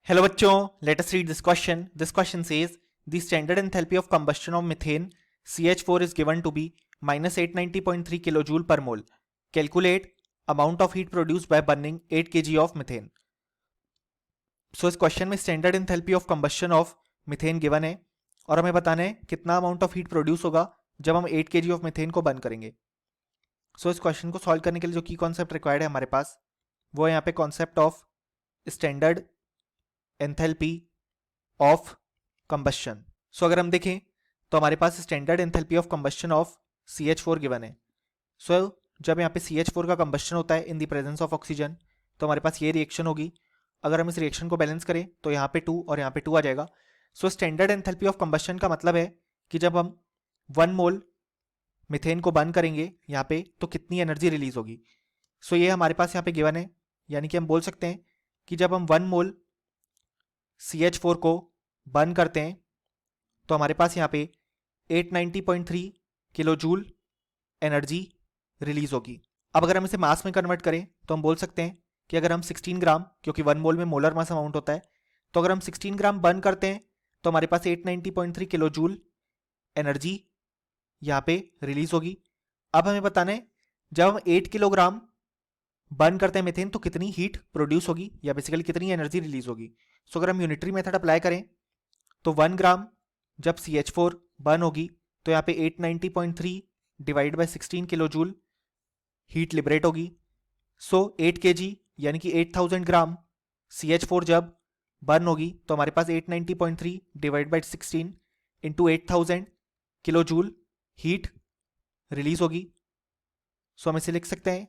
Hello बच्चों, let us read this question. This question says the standard enthalpy of combustion of methane CH4 is given to be minus 890.3 kilojoule per mole. Calculate amount of heat produced by burning 8 kg of methane. So इस question में standard enthalpy of combustion of methane given है और हमें बताना है कितना amount of heat produce होगा जब हम 8 kg ऑफ मिथेन को बर्न करेंगे. इस क्वेश्चन को सॉल्व करने के लिए जो की कॉन्सेप्ट रिक्वायर्ड है हमारे पास वो है यहाँ पे concept of standard enthalpy of combustion. अगर हम देखें तो हमारे पास standard enthalpy of combustion of CH4 given है. जब यहाँ पे CH4 का कंबस्शन होता है in the presence of oxygen तो हमारे पास ये रिएक्शन होगी. अगर हम इस रिएक्शन को बैलेंस करें तो यहाँ पे 2 और यहाँ पे 2 आ जाएगा. स्टैंडर्ड एंथैल्पी ऑफ कंबस्शन का मतलब है कि जब हम 1 मोल मिथेन को बर्न करेंगे यहाँ पे तो कितनी एनर्जी रिलीज होगी. ये हमारे पास यहाँ पे गिवन है, यानी कि हम बोल सकते हैं कि जब हम 1 मोल CH4 को बर्न करते हैं तो हमारे पास यहाँ पे 890.3 किलो जूल एनर्जी रिलीज होगी. अब अगर हम इसे मास में कन्वर्ट करें तो हम बोल सकते हैं कि अगर हम 16 ग्राम, क्योंकि 1 मोल में मोलर मास अमाउंट होता है, तो अगर हम 16 ग्राम बर्न करते हैं तो हमारे पास 890.3 किलो जूल एनर्जी यहाँ पे रिलीज होगी. अब हमें बताना है जब हम 8 किलोग्राम बर्न करते हैं मिथेन तो कितनी हीट प्रोड्यूस होगी या बेसिकली कितनी एनर्जी रिलीज होगी. अगर हम यूनिटरी मेथड अप्लाई करें तो 1 ग्राम जब CH4 बर्न होगी तो यहाँ पे 890.3 divide by 16 kilo joule heat liberate होगी. 8 kg यानी कि 8000 ग्राम CH4 जब बर्न होगी तो हमारे पास 890.3 divide by 16 into 8000 kilo joule heat release होगी. हम इसे लिख सकते हैं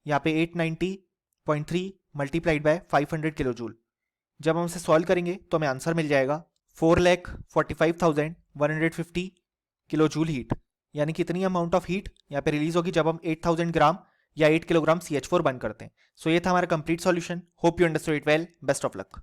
यहाँ पे 890.3 मल्टीप्लाइड बाय 500 किलो जूल. जब हम इसे सॉल्व करेंगे तो हमें आंसर मिल जाएगा 4,45,150 किलो जूल हीट, यानी कि इतनी अमाउंट ऑफ हीट यहाँ पे रिलीज होगी जब हम 8000 ग्राम या 8 किलोग्राम CH4 बर्न करते हैं. ये था हमारा complete solution. Hope you understood it well. Best of luck.